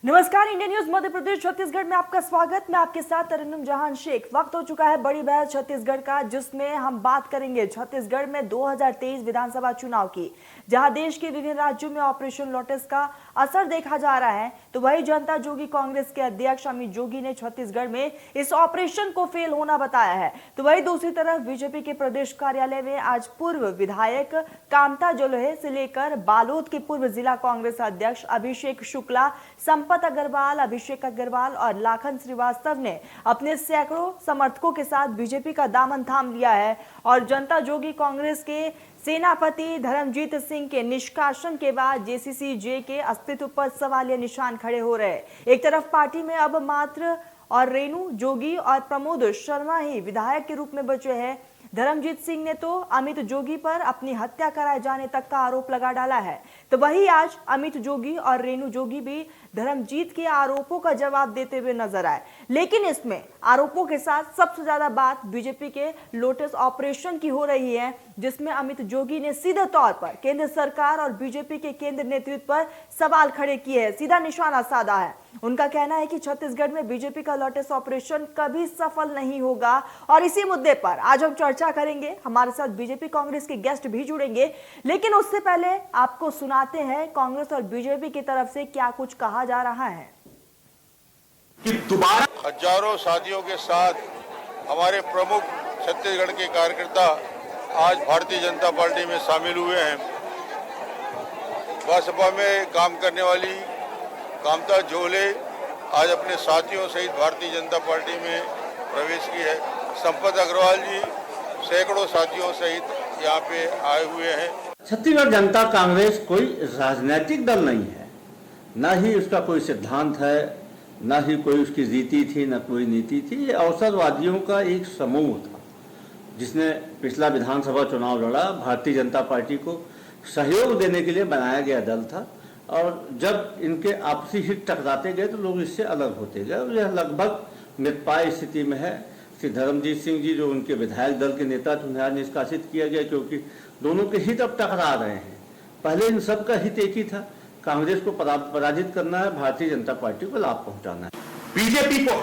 नमस्कार, India news Madhya Pradesh Chhattisgarh में आपका स्वागत। मैं आपके साथ तरन्नुम जहान शेख। वक्त हो चुका है बड़ी बहस छत्तीसगढ़ का, जिसमें हम बात करेंगे छत्तीसगढ़ में 2023 विधानसभा चुनाव की, जहां देश के विभिन्न राज्यों में ऑपरेशन लोटस का असर देखा जा रहा है। तो वही जनता जोगी कांग्रेस के अध्यक्ष अमित जोगी ने छत्तीसगढ़ में इस ऑपरेशन को फेल होना बताया है। तो वही दूसरी तरफ बीजेपी के प्रदेश कार्यालय में आज पूर्व विधायक कामता जोलोहे से लेकर बालोद के पूर्व जिला कांग्रेस अध्यक्ष अभिषेक शुक्ला, संपत अग्रवाल, अभिषेक अग्रवाल और लाखन श्रीवास्तव ने अपने सैकड़ों समर्थकों के साथ बीजेपी का दामन थाम लिया है और जनता जोगी कांग्रेस के सेनापति धर्मजीत सिंह के निष्कासन के बाद जेसीसी-जे के अस्तित्व पर सवालिया निशान खड़े हो रहे हैं। एक तरफ पार्टी में अब मात्र और रेणु जोगी और प्रमोद शर्मा ही विधायक के रूप में बचे हैं। धर्मजीत सिंह ने तो अमित जोगी पर अपनी हत्या कराए जाने तक का आरोप लगा डाला है। तो वही आज अमित जोगी और रेणु जोगी भी धर्मजीत के आरोपों का जवाब देते हुए नजर आए। लेकिन इसमें आरोपों के साथ सबसे ज्यादा बात बीजेपी के लोटस ऑपरेशन की हो रही है, जिसमें अमित जोगी ने सीधे तौर पर केंद्र सरकार और बीजेपी के केंद्र नेतृत्व पर सवाल खड़े किए हैं, सीधा निशाना साधा है। उनका कहना है कि छत्तीसगढ़ में बीजेपी का लोटस ऑपरेशन कभी सफल नहीं होगा और इसी मुद्दे पर आज हम चर्चा करेंगे। हमारे साथ बीजेपी कांग्रेस के गेस्ट भी जुड़ेंगे, लेकिन उससे पहले आपको सुनाते हैं कांग्रेस और बीजेपी की तरफ से क्या कुछ कहा जा रहा है। कि दोबारा हजारों साथियों के साथ हमारे प्रमुख छत्तीसगढ़ के कार्यकर्ता आज भारतीय जनता पार्टी में शामिल हुए हैं। बसपा में काम करने वाली कामता जोले आज अपने साथियों सहित भारतीय जनता पार्टी में प्रवेश की है। संपत अग्रवाल जी सैकड़ों साथियों सहित यहाँ पे आए हुए हैं। छत्तीसगढ़ जनता कांग्रेस कोई राजनीतिक दल नहीं है, न ही उसका कोई सिद्धांत है, न ही कोई उसकी रीति थी, न कोई नीति थी। ये अवसरवादियों का एक समूह था जिसने पिछला विधानसभा चुनाव लड़ा। भारतीय जनता पार्टी को सहयोग देने के लिए बनाया गया दल था और जब इनके आपसी हित टकराते गए तो लोग इससे अलग होते गए। यह लगभग निष्पाय स्थिति में है। श्री धर्मजीत सिंह जी जो उनके विधायक दल के नेता थे, उन्हें निष्कासित किया गया क्योंकि दोनों के हित अब टकरा रहे हैं। पहले इन सब का हित एक ही था, कांग्रेस को पराजित करना है, भारतीय जनता पार्टी को लाभ पहुंचाना है। बीजेपी को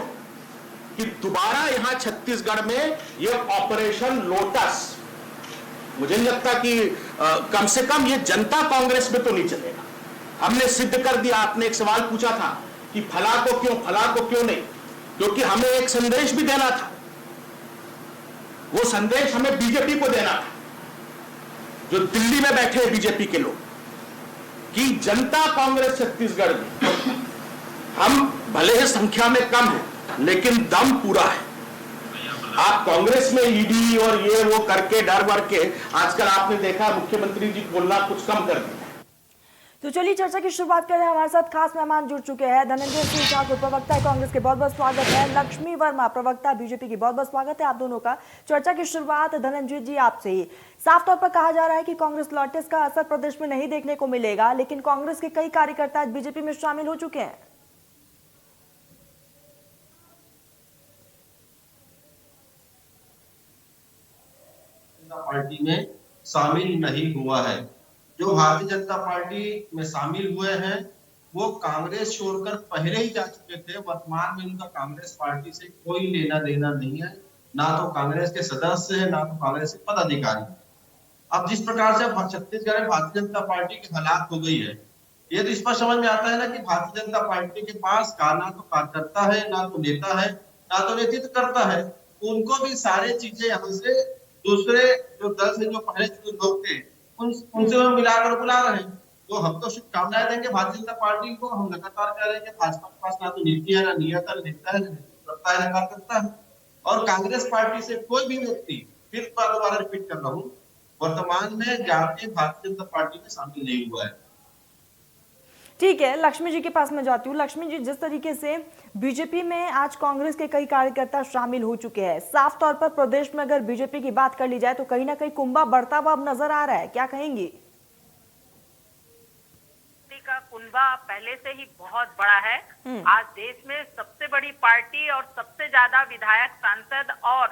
कि दोबारा यहाँ छत्तीसगढ़ में ये ऑपरेशन लोटस, मुझे नहीं लगता कि कम से कम ये जनता कांग्रेस में तो नहीं चलेगा। हमने सिद्ध कर दिया। आपने एक सवाल पूछा था कि फला को क्यों नहीं, क्योंकि हमें एक संदेश भी देना था। वो संदेश हमें बीजेपी को देना था, जो दिल्ली में बैठे हैं बीजेपी के लोग, कि जनता कांग्रेस छत्तीसगढ़ में हम भले ही संख्या में कम है लेकिन दम पूरा है। आप कांग्रेस में ईडी और ये वो करके डर वर के आजकल आपने देखा मुख्यमंत्री जी बोलना कुछ कम कर दिया। तो चलिए चर्चा की शुरुआत करें। हमारे साथ खास मेहमान जुड़ चुके हैं। धनंजय सिंह ठाकुर, प्रवक्ता है कांग्रेस के, बहुत बहुत स्वागत है। लक्ष्मी वर्मा, प्रवक्ता बीजेपी की, बहुत बहुत स्वागत है आप दोनों का। चर्चा की शुरुआत धनंजय जी आपसे ही। साफ तौर पर कहा जा रहा है कि कांग्रेस लोटस का असर प्रदेश में नहीं देखने को मिलेगा, लेकिन कांग्रेस के कई कार्यकर्ता आज बीजेपी में शामिल हो चुके हैं। पार्टी में शामिल नहीं हुआ है। जो भारतीय जनता पार्टी में शामिल हुए हैं वो कांग्रेस छोड़कर पहले ही जा चुके थे। वर्तमान में उनका कांग्रेस पार्टी से कोई लेना देना नहीं है, ना तो कांग्रेस के सदस्य है, ना तो कांग्रेस के पदाधिकारी। अब जिस प्रकार से छत्तीसगढ़ में भारतीय जनता पार्टी की हालात हो गई है, ये तो स्पष्ट समझ में आता है ना कि भारतीय जनता पार्टी के पास ना तो कार्यकर्ता है, ना तो नेता है, ना तो नेतृत्व करता है। उनको भी सारे चीजें यहाँ से दूसरे जो दल से जो पहले जो लोग थे उनसे वो मिलाकर बुला रहे हैं। तो हम तो शुभकामनाएं देंगे भारतीय जनता पार्टी को। हम लगातार कह रहे हैं कि भाजपा के पास ना तो नीति है, ना नियत है, नेता है, करता है, ना कार्यकर्ता है। और कांग्रेस पार्टी से कोई भी व्यक्ति, फिर दोबारा रिपीट कर रहा हूँ, वर्तमान में जाके भारतीय जनता पार्टी में शामिल नहीं हुआ है। ठीक है, लक्ष्मी जी के पास मैं जाती हूँ। लक्ष्मी जी, जिस तरीके से बीजेपी में आज कांग्रेस के कई कार्यकर्ता शामिल हो चुके हैं, साफ तौर पर प्रदेश में अगर बीजेपी की बात कर ली जाए तो कहीं ना कहीं कुंभा बढ़ता हुआ अब नजर आ रहा है, क्या कहेंगी? का कुंभा पहले से ही बहुत बड़ा है। आज देश में सबसे बड़ी पार्टी और सबसे ज्यादा विधायक, सांसद और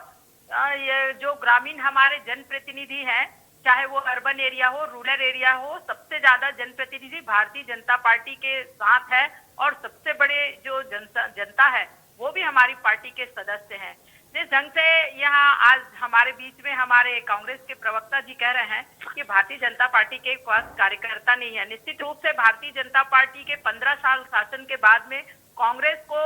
ये जो ग्रामीण हमारे जनप्रतिनिधि हैं, चाहे वो अर्बन एरिया हो, रूरल एरिया हो, सबसे ज्यादा जनप्रतिनिधि भारतीय जनता पार्टी के साथ है और सबसे बड़े जो जनता है वो भी हमारी पार्टी के सदस्य हैं। जिस ढंग से यहाँ आज हमारे बीच में हमारे कांग्रेस के प्रवक्ता जी कह रहे हैं कि भारतीय जनता पार्टी के पास कार्यकर्ता नहीं है, निश्चित रूप से भारतीय जनता पार्टी के 15 साल शासन के बाद में कांग्रेस को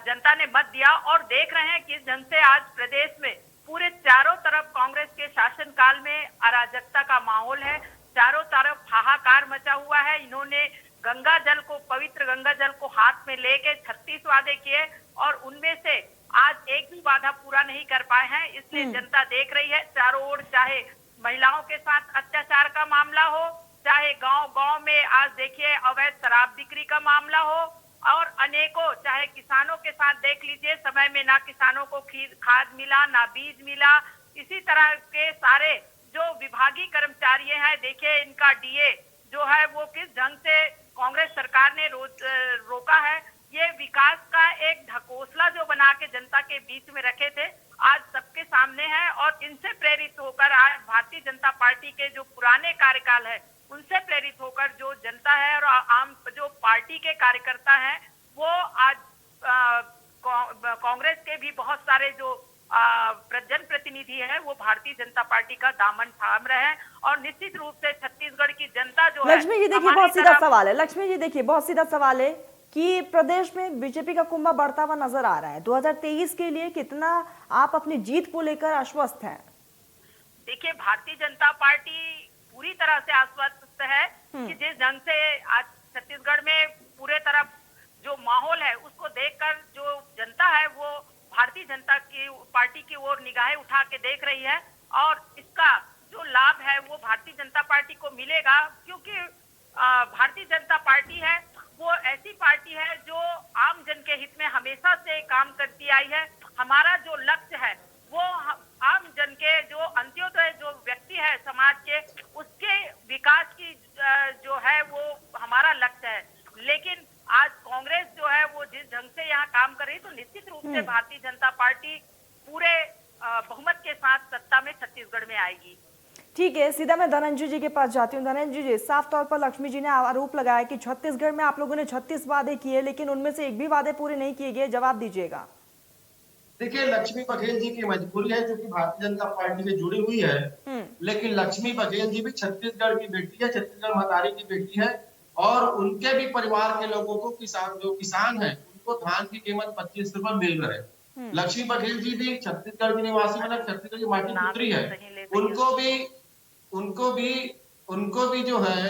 जनता ने मत दिया और देख रहे हैं किस ढंग से आज प्रदेश में पूरे चारों तरफ कांग्रेस के शासन काल में अराजकता का माहौल है, चारों तरफ हाहाकार मचा हुआ है। इन्होंने गंगा जल को, पवित्र गंगा जल को हाथ में लेके 36 वादे किए और उनमें से आज एक भी वादा पूरा नहीं कर पाए हैं। इसलिए जनता देख रही है चारों ओर, चाहे महिलाओं के साथ अत्याचार का मामला हो, चाहे गांव-गांव में आज देखिए अवैध शराब बिक्री का मामला हो और अनेकों, चाहे किसानों के साथ देख लीजिए, समय में ना किसानों को खाद मिला, ना बीज मिला। इसी तरह के सारे जो विभागीय कर्मचारी हैं, देखिए इनका डीए जो है वो किस ढंग से कांग्रेस सरकार ने रोका है। ये विकास का एक ढकोसला जो बना के जनता के बीच में रखे थे, आज सबके सामने है और इनसे प्रेरित होकर आज भारतीय जनता पार्टी के जो पुराने कार्यकाल है उनसे प्रेरित होकर जो जनता है और आम जो पार्टी के कार्यकर्ता हैं वो आज कांग्रेस के भी बहुत सारे जो जनप्रतिनिधि है वो भारतीय जनता पार्टी का दामन थाम रहे हैं और निश्चित रूप से छत्तीसगढ़ की जनता जो है। लक्ष्मी जी देखिए बहुत सीधा सवाल है, लक्ष्मी जी देखिए बहुत सीधा सवाल है कि प्रदेश में बीजेपी का कुंभा बढ़ता हुआ नजर आ रहा है। 2023 के लिए कितना आप अपनी जीत को लेकर आश्वस्त हैं? देखिए भारतीय जनता पार्टी पूरी तरह से आश्वस्त है कि जिस ढंग से आज छत्तीसगढ़ में पूरे तरफ जो माहौल है उसको देखकर जो जनता है वो भारतीय जनता की पार्टी की ओर निगाहें उठा के देख रही है और इसका जो लाभ है वो भारतीय जनता पार्टी को मिलेगा, क्योंकि भारतीय जनता पार्टी है वो ऐसी पार्टी है जो आम जन के हित में हमेशा से काम करती आई है। हमारा जो लक्ष्य है वो आम जन के जो अंत्योदय जो व्यक्ति है समाज के, उसके विकास की जो है वो हमारा लक्ष्य है। लेकिन आज कांग्रेस जो है वो जिस ढंग से यहाँ काम कर रही, तो निश्चित रूप से भारतीय जनता पार्टी पूरे बहुमत के साथ सत्ता में छत्तीसगढ़ में आएगी। ठीक है, सीधा मैं धनंजय जी के पास जाती हूँ। धनंजय जी, साफ तौर पर लक्ष्मी जी ने आरोप लगाया कि छत्तीसगढ़ में आप लोगों ने 36 वादे किए लेकिन उनमें से एक भी वादे पूरे नहीं किए गए, जवाब दीजिएगा। देखिए लक्ष्मी बघेल जी की मजबूरी है जो कि भारतीय जनता पार्टी से जुड़ी हुई है, लेकिन लक्ष्मी बघेल जी भी छत्तीसगढ़ की बेटी है, छत्तीसगढ़ मतारी की बेटी है और उनके भी परिवार के लोगों को किसान है उनको धान की कीमत 25 रुपए मिल रहे हैं। लक्ष्मी बघेल जी भी छत्तीसगढ़ की निवासी, मतलब छत्तीसगढ़ की माटी पुत्री है, उनको भी जो है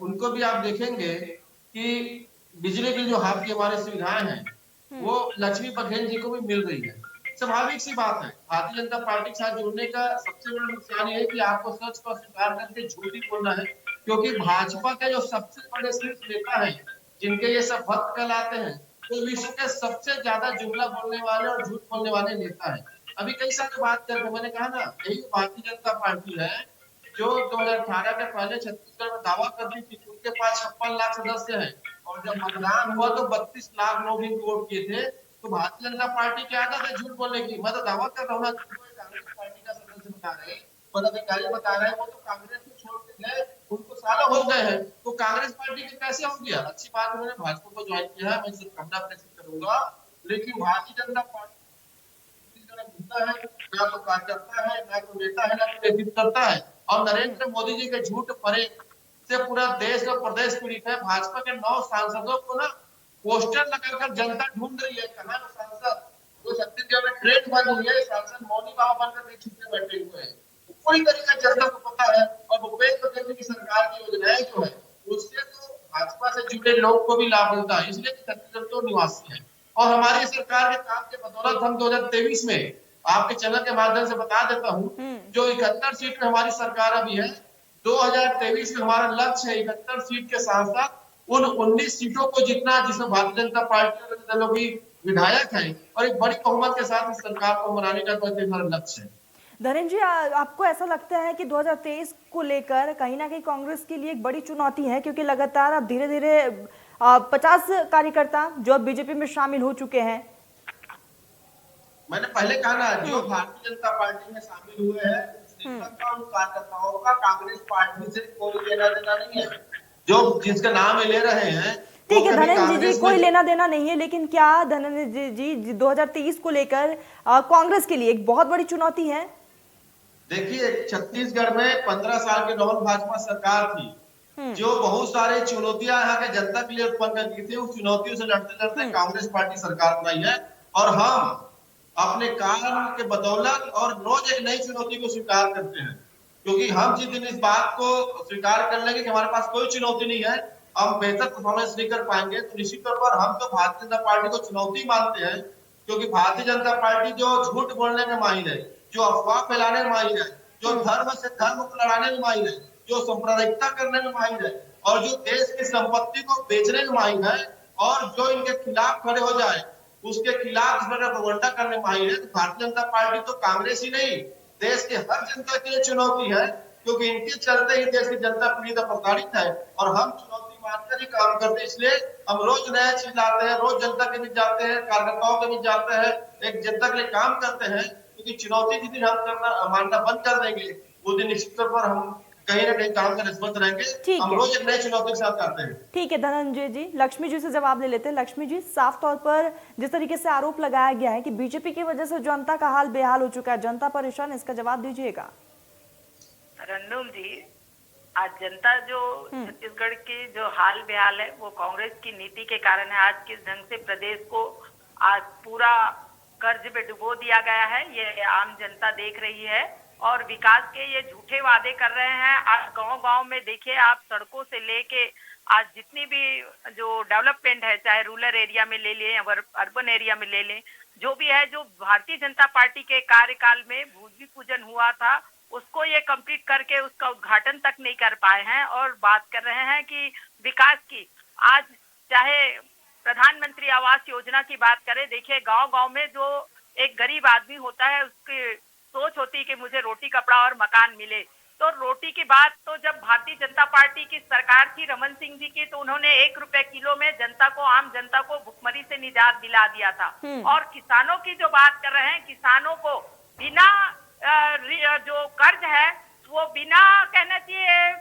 उनको भी आप देखेंगे कि बिजली की जो आपकी हमारे सुविधाएं हैं वो लक्ष्मी बघेल जी को भी मिल रही है। स्वाभाविक सी बात है, भारतीय जनता पार्टी के साथ जुड़ने का सबसे बड़ा नुकसान ये है कि आपको सच को स्वीकार करके झूठ ही बोलना है, क्योंकि भाजपा के जो सबसे बड़े शीर्ष नेता हैं जिनके ये सब भक्त कहलाते हैं तो विश्व के सबसे ज्यादा जुमला बोलने वाले और झूठ बोलने वाले नेता है। अभी कई सारे बात करते, मैंने कहा ना यही भारतीय जनता पार्टी है जो 2018 के पहले छत्तीसगढ़ में दावा करती थी, उनके पास 56 लाख सदस्य हैं और जब मतदान हुआ तो 32 लाख लोग इनको वोट किए थे। तो भारतीय जनता पार्टी की आदत है झूठ बोलने की। मैं तो दावा कर रहा हूँ, कांग्रेस पार्टी का सदस्य बता रहे हैं, पदाधिकारी बता रहे हैं, वो तो कांग्रेस को छोड़ के गए, उनको सालों हो गए हैं, तो कांग्रेस पार्टी के कैसे हो गया? अच्छी बात, उन्होंने भाजपा को ज्वाइन किया है, मैं शुभकामना प्रेषित करूंगा, लेकिन भारतीय जनता पार्टी है ना तो कार्यकर्ता है, ना तो नेता है, ना तो नेतृत्व करता है। और नरेंद्र मोदी जी के झूठ परे से पूरा देश और प्रदेश पीड़ित है। भाजपा के 9 सांसदों को ना पोस्टर लगाकर जनता ढूंढ रही है, कहाँ सांसद वो छत्तीसगढ़ में ट्रेन बंद हुई है, सांसद मौनी बाबा बनकर छुट्टे बैठे हुए हैं, पूरी तरीका जनता को पता है। और भूपेश बघेल की सरकार की योजनाएं जो है उससे तो भाजपा से जुड़े लोग को भी लाभ मिलता है, इसलिए छत्तीसगढ़ तो निवासी है। और हमारी सरकार के काम के बदौलत हम 2023 में आपके चैनल के माध्यम से बता देता हूँ, जो 71 सीट में हमारी सरकार अभी है, 2023 में हमारा लक्ष्य है 71 सीट के साथ साथ उन 19 सीटों को जीतना जिसमें भारतीय जनता पार्टी और दलों की विधायक है और एक बड़ी बहुमत के साथ इस सरकार को बनाने का तो हमारा लक्ष्य है। धनेंद्र जी, आपको ऐसा लगता है कि 2023 को लेकर कहीं ना कहीं कांग्रेस के लिए एक बड़ी चुनौती है, क्योंकि लगातार अब धीरे धीरे 50 कार्यकर्ता जो अब बीजेपी में शामिल हो चुके हैं? मैंने पहले कहा ना, जो भारतीय जनता पार्टी में शामिल हुए हैं जिनका काम कार्यकर्ताओं का कांग्रेस पार्टी से कोई लेना देना नहीं है। जो जिसका नाम ये ले रहे हैं वो ठीक है कभी धनंजय जी, कांग्रेस कोई में लेना देना नहीं है, लेकिन क्या धनंजय जी 2023 को लेकर कांग्रेस के लिए एक बहुत बड़ी चुनौती है? देखिए, छत्तीसगढ़ में 15 साल की नॉन भाजपा सरकार थी जो बहुत सारे चुनौतियां यहाँ के जनता के लिए उत्पन्न कर दी थी। उस चुनौतियों से लड़ते लड़ते कांग्रेस पार्टी सरकार बनाई है और हम अपने काम के बदौलत और रोज एक नई चुनौती को स्वीकार करते हैं, क्योंकि हम जिस दिन इस बात को स्वीकार कर लेंगे कि हमारे पास कोई चुनौती नहीं है, हम बेहतर परफॉर्मेंस नहीं कर पाएंगे, तो निश्चित तौर पर हम तो भारतीय जनता पार्टी को चुनौती मानते हैं। क्योंकि भारतीय जनता पार्टी जो झूठ बोलने में माहिर है, जो अफवाह फैलाने में माहिर है, जो धर्म से धर्म को लड़ाने में माहिर है, जो सांप्रदायिकता करने में माहिर है और जो देश की संपत्ति को बेचने में माहिर है और जो इनके खिलाफ खड़े हो जाए उसके खिलाफ प्रोपेगेंडा करने में माहिर है, तो भारतीय जनता पार्टी तो कांग्रेस ही नहीं देश के हर जनता के लिए चुनौती है। क्योंकि इनके चलते ही देश की जनता पीड़ित और प्रताड़ित है और हम चुनौती मानकर ही काम करते हैं। इसलिए हम रोज नया चीज लाते हैं, रोज जनता के बीच जाते हैं, कार्यकर्ताओं के बीच जाते हैं, एक जनता के लिए काम करते हैं। क्योंकि चुनौती जिस दिन हम करना मानना बंद कर देंगे उस दिन निश्चित तौर पर हम कहीं ना कहीं काम करने से बंद रहेंगे। हम रोज एक नई चुनौती के साथ आते हैं। ठीक है धनंजय जी, लक्ष्मी जी से जवाब ले लेते हैं। लक्ष्मी जी, साफ तौर पर जिस तरीके से आरोप लगाया गया है कि बीजेपी की वजह से जनता का हाल बेहाल हो चुका है, जनता परेशान है, इसका जवाब दीजिएगा। रंडोम जी, आज जनता जो छत्तीसगढ़ की जो हाल बेहाल है वो कांग्रेस की नीति के कारण है। आज किस ढंग से प्रदेश को आज पूरा कर्ज में डुबो दिया गया है ये आम जनता देख रही है और विकास के ये झूठे वादे कर रहे हैं। आज गांव-गांव में देखिए आप, सड़कों से लेके आज जितनी भी जो डेवलपमेंट है, चाहे रूरल एरिया में ले लें या अर्बन एरिया में ले लें, जो भी है, जो भारतीय जनता पार्टी के कार्यकाल में भूमि पूजन हुआ था उसको ये कंप्लीट करके उसका उद्घाटन तक नहीं कर पाए हैं और बात कर रहे हैं कि विकास की। आज चाहे प्रधानमंत्री आवास योजना की बात करें, देखिए गांव-गांव में जो एक गरीब आदमी होता है उसकी सोच होती है कि मुझे रोटी कपड़ा और मकान मिले। तो रोटी की बात तो जब भारतीय जनता पार्टी की सरकार थी रमन सिंह जी की, तो उन्होंने 1 रुपए किलो में जनता को, आम जनता को भुखमरी से निजात दिला दिया था। और किसानों की जो बात कर रहे हैं, किसानों को बिना जो कर्ज है वो बिना कहना चाहिए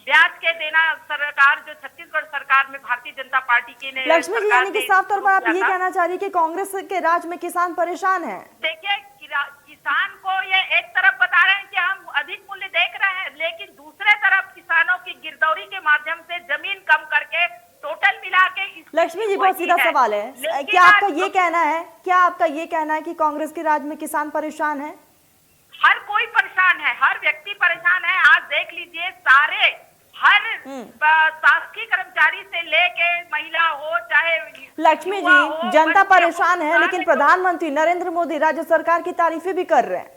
ब्याज के देना सरकार, जो छत्तीसगढ़ सरकार में भारतीय जनता पार्टी की ने। लक्ष्मी जी, यानी कि साफ तौर पर आप ये कहना चाह रही है कि कांग्रेस के राज में किसान परेशान है? देखिए, किसान को ये एक तरफ बता रहे हैं कि हम अधिक मूल्य देख रहे हैं, लेकिन दूसरे तरफ किसानों की गिरदौरी के माध्यम से जमीन कम करके टोटल मिला के। लक्ष्मी जी, बहुत सीधा सवाल है, क्या आपका ये कहना है कि कांग्रेस के राज में किसान परेशान है? हर कोई परेशान है, हर व्यक्ति परेशान है। आज देख लीजिए, सारे हर शासकीय कर्मचारी से लेके महिला हो चाहे लक्ष्मी जी, जनता परेशान है, लेकिन प्रधानमंत्री नरेंद्र मोदी राज्य सरकार की तारीफें भी कर रहे हैं।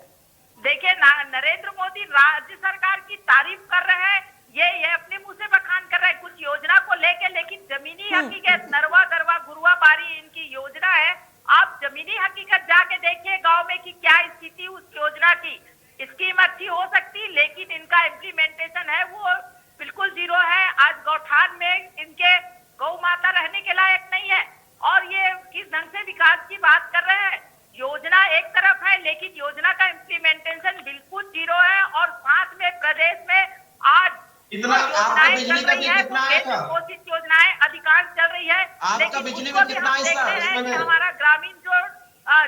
देखिए, नरेंद्र मोदी राज्य सरकार की तारीफ कर रहे हैं, ये अपने मुंह से बखान कर रहे हैं कुछ योजना को लेके, लेकिन जमीनी हकीकत नरवा गरवा गुरुआ बारी इनकी योजना है। आप जमीनी हकीकत जाके देखिए गांव में कि क्या स्थिति उस योजना की। स्कीम अच्छी हो सकती, लेकिन इनका इम्प्लीमेंटेशन है वो बिल्कुल जीरो है। आज गौठान में इनके गौ माता रहने के लायक नहीं है और ये किस ढंग से विकास की बात कर रहे हैं। योजना एक तरफ है, लेकिन योजना का इम्प्लीमेंटेशन बिल्कुल जीरो है। और साथ में प्रदेश में आज इतना आपका बिजली का बिल कितना आएगा? घोषित योजनाएं अधिकांश चल रही है, आपका बिजली बिल कितना आएगा? हमारा ग्रामीण जो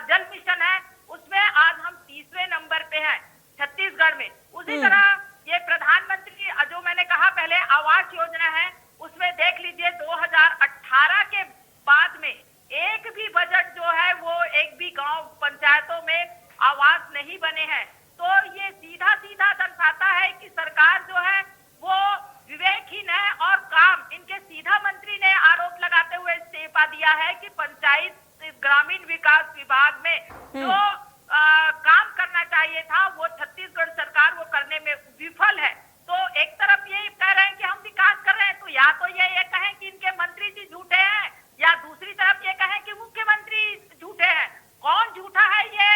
जल मिशन है उसमें आज हम 30वें नंबर पे हैं छत्तीसगढ़ में। उसी तरह ये प्रधानमंत्री जो मैंने कहा पहले आवास योजना है, उसमें देख लीजिए 2018 के बाद में एक भी बजट जो है वो एक भी गांव पंचायतों में आवास नहीं बने हैं। तो ये सीधा सीधा दर्शाता है कि सरकार जो है वो विवेकहीन है और काम इनके सीधा मंत्री ने आरोप लगाते हुए इस्तीफा दिया है कि पंचायत ग्रामीण विकास विभाग में जो काम करना चाहिए था वो छत्तीसगढ़ सरकार वो करने में विफल है। तो एक तरफ ये कह रहे हैं कि हम विकास कर रहे हैं, तो या तो ये कहें कि इनके मंत्री जी झूठे हैं या दूसरी तरफ ये कहें कि मुख्यमंत्री झूठे हैं। कौन झूठा है ये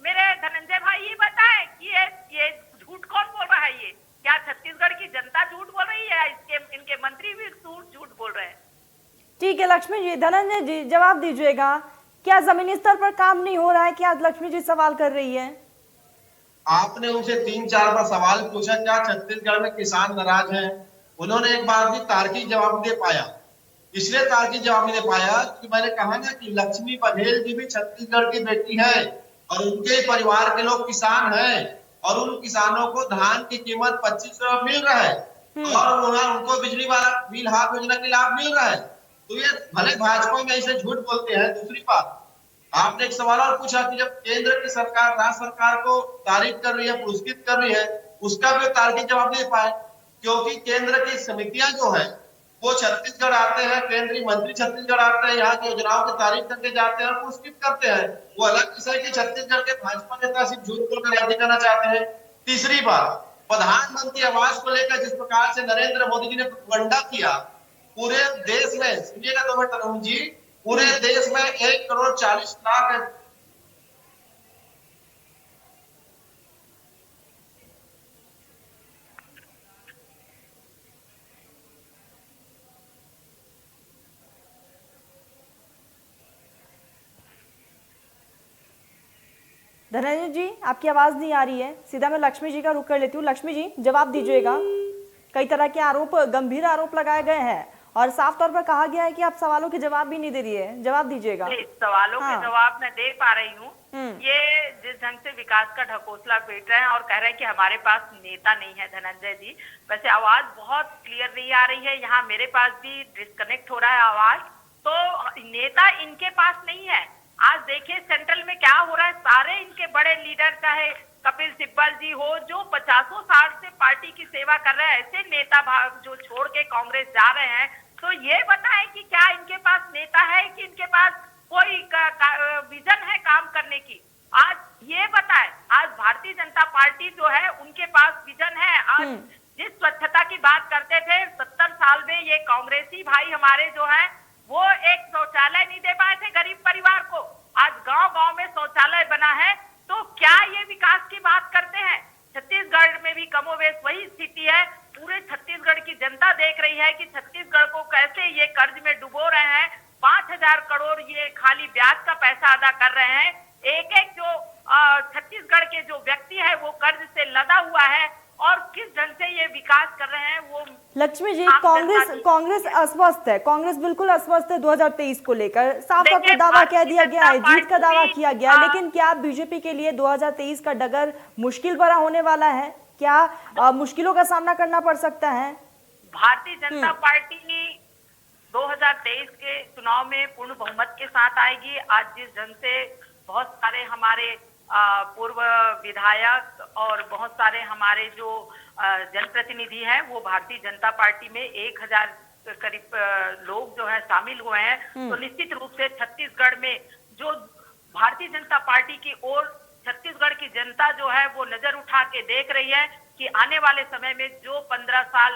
मेरे धनंजय भाई ही बताएं कि ये झूठ कौन बोल रहा है। ये क्या छत्तीसगढ़ की जनता झूठ बोल रही है? इनके मंत्री भी झूठ बोल रहे हैं। ठीक है लक्ष्मी जी, धनंजय जी जवाब दीजिएगा, क्या जमीनी स्तर पर काम नहीं हो रहा है? क्या लक्ष्मी जी सवाल कर रही है? आपने उनसे 3-4 बार सवाल पूछा, क्या छत्तीसगढ़ में किसान नाराज हैं? उन्होंने एक बार भी तार्किक जवाब दे पाया। इसलिए तार्किक जवाब नहीं दे पाया कि मैंने कहा ना कि लक्ष्मी बघेल जी भी छत्तीसगढ़ की बेटी है और उनके परिवार के लोग किसान हैं और उन किसानों को धान की कीमत 25 रुपए मिल रहा है और उनको बिजली वाला बिल हाफ योजना के लाभ मिल रहा है। तो ये भले भाजपा में ऐसे झूठ बोलते हैं। दूसरी बात, आपने एक सवाल और पूछा कि जब केंद्र की सरकार राज्य सरकार को तारीफ कर रही है, पुरस्कृत कर रही है, उसका भी तार्किक जवाब नहीं दे पाए, क्योंकि केंद्र की समितियां जो है वो छत्तीसगढ़ आते हैं, केंद्रीय मंत्री छत्तीसगढ़ आते हैं, यहाँ की योजनाओं की तारीफ करके जाते हैं और पुरस्कृत करते हैं। वो अलग विषय की छत्तीसगढ़ के भाजपा नेता सिर्फ झूठ बोलकर राज्य करना चाहते हैं। तीसरी बात, प्रधानमंत्री आवास को लेकर जिस प्रकार से नरेंद्र मोदी जी ने प्रोपगंडा किया पूरे देश में, सुनिएगा 2 मिनट तरुण जी, पूरे देश में 1,40,00,000 धनंजय जी, आपकी आवाज नहीं आ रही है। सीधा मैं लक्ष्मी जी का रुख कर लेती हूँ। लक्ष्मी जी, जवाब दीजिएगा। कई तरह के आरोप, गंभीर आरोप लगाए गए हैं और साफ तौर पर कहा गया है कि आप सवालों के जवाब भी नहीं दे रही है। जवाब दीजिएगा। सवालों के जवाब मैं दे पा रही हूँ। ये जिस ढंग से विकास का ढकोसला पीट रहे हैं और कह रहे हैं कि हमारे पास नेता नहीं है, धनंजय जी, वैसे आवाज बहुत क्लियर नहीं आ रही है। यहाँ मेरे पास भी डिस्कनेक्ट हो रहा है आवाज। तो नेता इनके पास नहीं है। आज देखिए सेंट्रल में क्या हो रहा है। सारे इनके बड़े लीडर, चाहे कपिल सिब्बल जी हो, जो 50 साल से पार्टी की सेवा कर रहे हैं, ऐसे नेता भाग जो छोड़ के कांग्रेस जा रहे हैं, तो ये बताएं कि क्या इनके पास नेता है कि इनके पास कोई विजन है काम करने की। आज ये बताएं। आज भारतीय जनता पार्टी जो है उनके पास विजन है। आज जिस स्वच्छता की बात करते थे 70 साल में, ये कांग्रेसी भाई हमारे जो है वो एक शौचालय नहीं दे पाए थे गरीब परिवार को। आज गांव-गांव में शौचालय बना है। तो क्या ये विकास की बात करते हैं? छत्तीसगढ़ में भी कमोवेश वही स्थिति है। पूरे छत्तीसगढ़ की जनता देख रही है कि छत्तीसगढ़ को कैसे ये कर्ज में डुबो रहे हैं। 5,000 करोड़ ये खाली ब्याज का पैसा अदा कर रहे हैं। एक-एक जो छत्तीसगढ़ के जो व्यक्ति है वो कर्ज से लदा हुआ है और किस ढंग से ये विकास कर रहे हैं वो। लक्ष्मी जी, कांग्रेस अस्वस्थ है। कांग्रेस बिल्कुल अस्वस्थ है 2023 को लेकर। साफ तौर पर दावा कह दिया गया है, जीत का दावा किया गया, लेकिन क्या बीजेपी के लिए 2023 का डगर मुश्किल भरा होने वाला है? क्या मुश्किलों का सामना करना पड़ सकता है? भारतीय जनता पार्टी 2023 के चुनाव में पूर्ण बहुमत के साथ आएगी। आज जिस ढंग से बहुत सारे हमारे पूर्व विधायक और बहुत सारे हमारे जो जनप्रतिनिधि हैं वो भारतीय जनता पार्टी में 1,000 करीब लोग जो है शामिल हुए हैं, तो निश्चित रूप से छत्तीसगढ़ में जो भारतीय जनता पार्टी की ओर छत्तीसगढ़ की जनता जो है वो नजर उठा के देख रही है कि आने वाले समय में जो 15 साल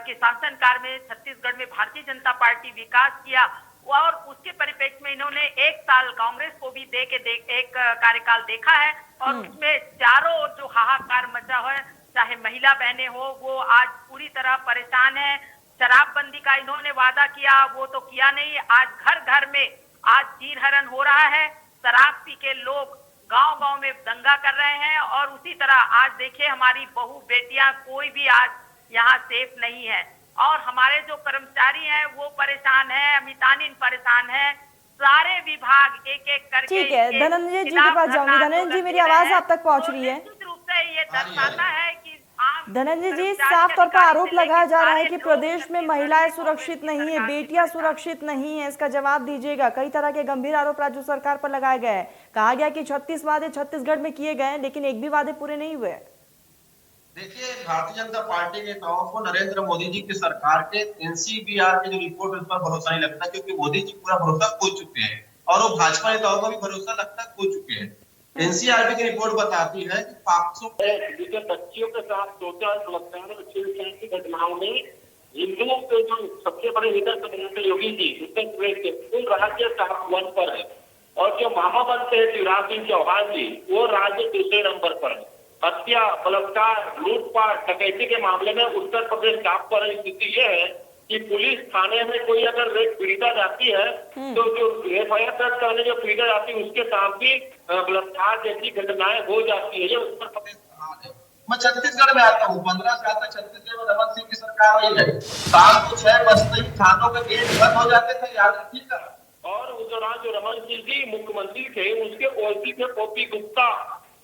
के शासनकाल में छत्तीसगढ़ में भारतीय जनता पार्टी विकास किया और उसके परिप्रेक्ष्य में इन्होंने 1 साल कांग्रेस को भी एक कार्यकाल देखा है और उसमें चारों ओर जो हाहाकार मचा है, चाहे महिला बहनें हो वो आज पूरी तरह परेशान है। शराबबंदी का इन्होंने वादा किया, वो तो किया नहीं। आज घर घर में आज चीरहरण हो रहा है। शराब पी के लोग गांव-गांव में दंगा कर रहे हैं और उसी तरह आज देखिए हमारी बहू बेटियां कोई भी आज यहाँ सेफ नहीं है और हमारे जो कर्मचारी हैं वो परेशान है, मितानिन परेशान है। सारे विभाग एक-एक करके। ठीक है, धनंजय जी के पास जाऊंगी। धनंजय जी, मेरी आवाज आप तक पहुंच रही है? निश्चित रूप से ये दर्शाता है कि धनंजय जी, साफ तौर पर आरोप लगाया जा रहा है कि प्रदेश में महिलाएं सुरक्षित नहीं है, बेटियां सुरक्षित नहीं है। इसका जवाब दीजिएगा। कई तरह के गंभीर आरोप राज्य सरकार पर लगाए गए हैं। कहा गया कि 36 वादे छत्तीसगढ़ में किए गए हैं लेकिन एक भी वादे पूरे नहीं हुए। देखिए, भारतीय जनता पार्टी के नेताओं को नरेंद्र मोदी जी की सरकार के एनसीबीआर की जो रिपोर्ट है उस पर भरोसा नहीं लगता, क्योंकि मोदी जी पूरा भरोसा खो चुके हैं और वो भाजपा नेताओं का भी भरोसा लगता खो चुके हैं। एनसीआरबी की रिपोर्ट बताती है कि पाक्सो जिसे बच्चियों के साथ सोचा बलात्कार और छेड़छाड़ की घटनाओं में हिंदुओं के जो सबसे बड़े नेता बनते योगी जी उत्तर प्रदेश के कुल राज्य टॉप 1 पर है और जो महामंत्री है शिवराज सिंह चौहान जी वो राज्य दूसरे नंबर पर है। हत्या, बलात्कार, लूटपाट, डकैती के मामले में उत्तर प्रदेश टॉप पर है। स्थिति यह है कि पुलिस थाने में कोई अगर रेप पीड़िता जाती है तो जो एफआईआर दर्ज करने जो पीड़िता जाती है उसके साथ भी बलात्कार जैसी घटनाएं हो जाती है। ये उत्तर प्रदेश का हाल है। मैं छत्तीसगढ़ में आता हूँ, 15 साल तक छत्तीसगढ़ में रमन सिंह की सरकार रही है। शाम को 6 बजते ही थानों के गेट बंद हो जाते थे, याद रखिएगा। और उस दौरान जो रमन सिंह जी मुख्यमंत्री थे उसके ओसी थे ओपी गुप्ता,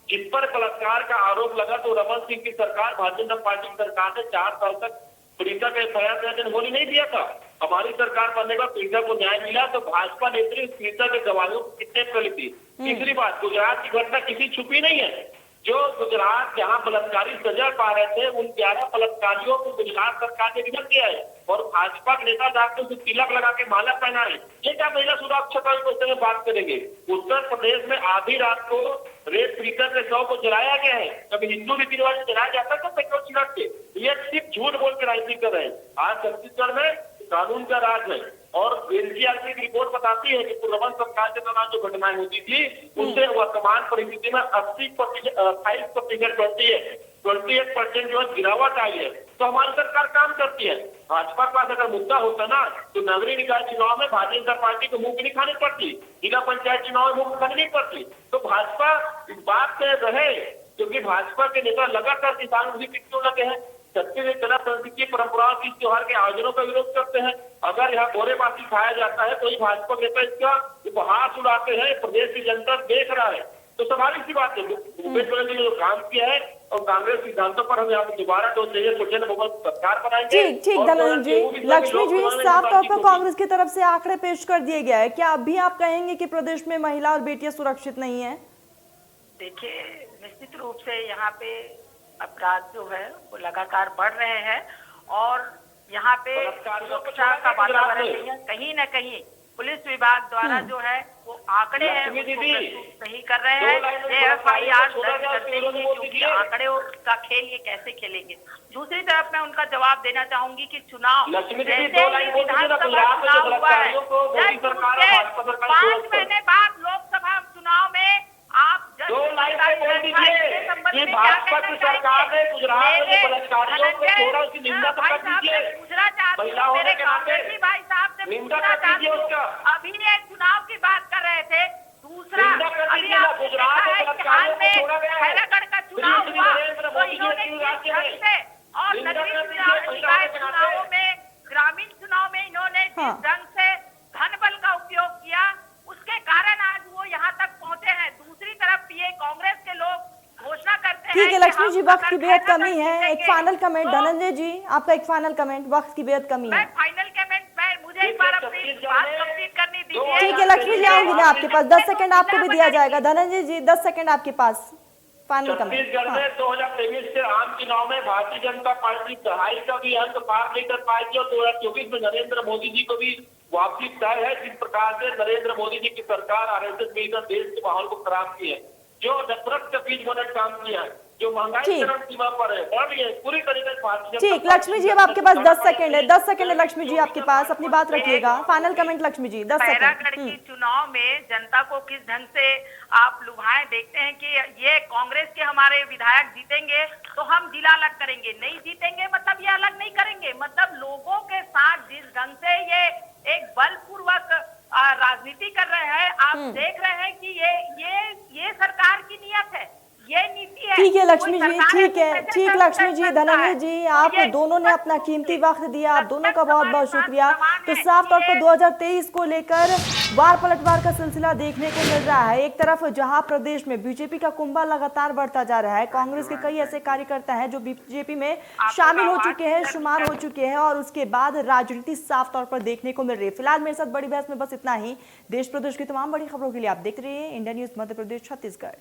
जिस पर बलात्कार का आरोप लगा तो रमन सिंह की सरकार, भारतीय जनता पार्टी की सरकार ने 4 साल तक पीड़िता का एफआईआर दर्ज होने नहीं दिया था। हमारी सरकार बनने का पीड़िता को न्याय मिला तो भाजपा नेत्री पीड़िता के गवाहियों को किडनैप कर ली थी। तीसरी बात, गुजरात की घटना किसी छुपी नहीं है। जो गुजरात जहां बलात्कारी सजा पा रहे थे उन 11 बलात्कारियों को गुजरात सरकार ने गिरफ्तार किया है और भाजपा के नेता जाकर उसे तिलक लगा के माला पहनाए। ये क्या महिला सुरक्षा का विषय में बात करेंगे? उत्तर प्रदेश में आधी रात को रेप पीड़िता के शव को जलाया गया है। कभी हिंदू रीति रिवाज जलाया जाता है पेट्रोल छिड़क के? ये सिर्फ झूठ बोल के राजनीति कर रहे हैं। आज छत्तीसगढ़ में कानून का राज है और एनसीआर की रिपोर्ट बताती है कि रमन सरकार के दौरान जो घटनाएं होती थी उससे वर्तमान परिस्थिति में 28% जो है गिरावट आई है। तो हमारी सरकार काम करती है। भाजपा के पास अगर मुद्दा होता ना तो नगरीय निकाय चुनाव में भारतीय जनता पार्टी को मुंह नहीं खानी पड़ती, जिला पंचायत चुनाव में मुंह खानी नहीं पड़ती। तो भाजपा इस बात में रहे क्योंकि भाजपा के नेता लगातार किसान विरोधी क्यों लगे हैं। छत्तीसगढ़ कला संस्कृति परंपराओं की त्योहार के आयोजनों का विरोध करते हैं। अगर यहाँ गोरेबासी खाया जाता है तो ये भाजपा नेता इसका उपहास उड़ाते हैं। प्रदेश की जनता देख रहा है। तो स्वाभाविक सी बात है, भूपेश बघेल ने जो काम किया है और कांग्रेस सिद्धांतों पर हम यहाँ पे दोबारा तो चाहिए सरकार बनाएंगे। ठीक धनंजय जी, लक्ष्मी जी, साफ तौर पर कांग्रेस की तरफ से आंकड़े पेश कर दिए गया है। क्या अभी आप कहेंगे कि प्रदेश में महिला और बेटियां सुरक्षित नहीं है? देखिए, निश्चित रूप से यहाँ पे अपराध जो है वो लगातार बढ़ रहे हैं और यहाँ पे सुरक्षा का वातावरण नहीं है। कहीं न कहीं पुलिस विभाग द्वारा जो है वो आंकड़े हैं सही कर रहे हैं। एफआईआर दर्ज करते ही क्योंकि आंकड़े का खेल ये कैसे खेलेंगे। दूसरी तरफ मैं उनका जवाब देना चाहूंगी कि चुनाव जैसे ही विधानसभा चुनाव हुआ है, 5 महीने बाद लोकसभा चुनाव में आप भाजपा की सरकार ने गुजरात में बलात्कारियों को छोड़ा, उसकी निंदा तो कर दीजिए। महिला होने के नाते निंदा कर दीजिए उसका। अभी एक चुनाव की बात कर रहे थे। दूसरा, अभी आप गुजरात में बलात्कारियों को छोड़ा गया है। खैरागढ़ का चुनाव हुआ तो इन्होंने और नगरीय चुनावों में, ग्रामीण चुनाव में इन्होंने जिस ढंग से धन बल का उपयोग किया उसके कारण आज वो यहाँ तक पहुंचे हैं। दूसरी तरफ ये कांग्रेस के लोग घोषणा करते हैं। ठीक है लक्ष्मी जी, वक्त की बेहद कमी है। एक फाइनल कमेंट धनंजय जी, आपका एक फाइनल कमेंट। वक्त की बेहद कमी है। फाइनल कमेंट मुझे एक बार अपनी बात कंप्लीट करनी दीजिए। ठीक है लक्ष्मी जी, आऊंगी मैं आपके पास। 10 सेकंड आपको भी दिया जाएगा। धनंजय जी 10 सेकंड आपके पास, फाइनल कमेंट। छत्तीसगढ़ में 2023 के आम चुनाव में भारतीय जनता पार्टी दहाई का भी अंक पार नहीं कर पाएगी और 2024 में नरेंद्र मोदी जी को भी वापसी तय है। जिस प्रकार से नरेंद्र मोदी जी की सरकार आरएसएस मिलकर देश के माहौल को खराब की है, जो नफरत के बीच में काम किया है, जो महंगाई चरम सीमा पर है, बढ़ रही है पूरी तरीके से। ठीक लक्ष्मी जी, अब आपके पास 10 सेकंड है। 10 सेकंड है लक्ष्मी जी आपके पास, अपनी बात रखिएगा। Final comment Lakshmi ji, 10 second. Khairagarh की चुनाव में जनता को किस ढंग से आप लुभाएं, देखते हैं कि ये कांग्रेस के हमारे विधायक जीतेंगे तो हम जिला अलग करेंगे, नहीं जीतेंगे मतलब ये अलग नहीं करेंगे। मतलब लोगों के साथ जिस ढंग से ये एक बलपूर्वक राजनीति कर रहे हैं, आप देख रहे हैं कि ये सरकार की नियत है, ये नीति है। ठीक है लक्ष्मी जी, ठीक लक्ष्मी जी, धनंजय जी, आप दोनों ने अपना कीमती वक्त दिया। आप दोनों का बहुत बहुत शुक्रिया। तो साफ तौर पर 2023 को लेकर वार पलटवार का सिलसिला देखने को मिल रहा है। एक तरफ जहां प्रदेश में बीजेपी का कुंभा लगातार बढ़ता जा रहा है, कांग्रेस के कई ऐसे कार्यकर्ता हैं जो बीजेपी में शामिल हो चुके हैं, शुमार हो चुके हैं और उसके बाद राजनीति साफ तौर पर देखने को मिल रही है। फिलहाल मेरे साथ बड़ी बहस में बस इतना ही। देश प्रदेश की तमाम बड़ी खबरों के लिए आप देख रहे हैं इंडिया न्यूज मध्य प्रदेश छत्तीसगढ़।